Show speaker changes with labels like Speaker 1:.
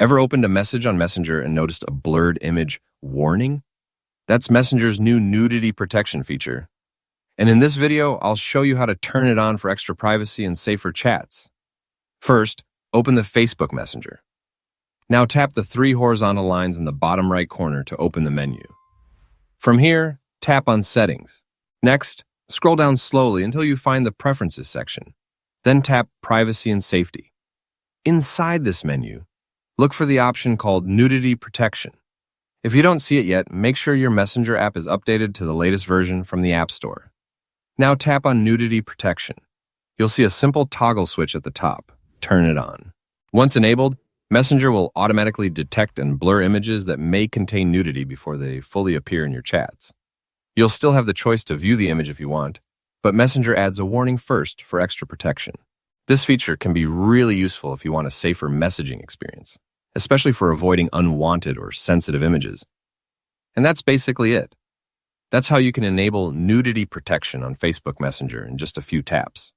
Speaker 1: Ever opened a message on Messenger and noticed a blurred image warning? That's Messenger's new Nudity Protection feature. And in this video, I'll show you how to turn it on for extra privacy and safer chats. First, open the Facebook Messenger. Now tap the 3 horizontal lines in the bottom right corner to open the menu. From here, tap on Settings. Next, scroll down slowly until you find the Preferences section. Then tap Privacy and Safety. Inside this menu, look for the option called Nudity Protection. If you don't see it yet, make sure your Messenger app is updated to the latest version from the App Store. Now tap on Nudity Protection. You'll see a simple toggle switch at the top. Turn it on. Once enabled, Messenger will automatically detect and blur images that may contain nudity before they fully appear in your chats. You'll still have the choice to view the image if you want, but Messenger adds a warning first for extra protection. This feature can be really useful if you want a safer messaging experience, especially for avoiding unwanted or sensitive images. And that's basically it. That's how you can enable nudity protection on Facebook Messenger in just a few taps.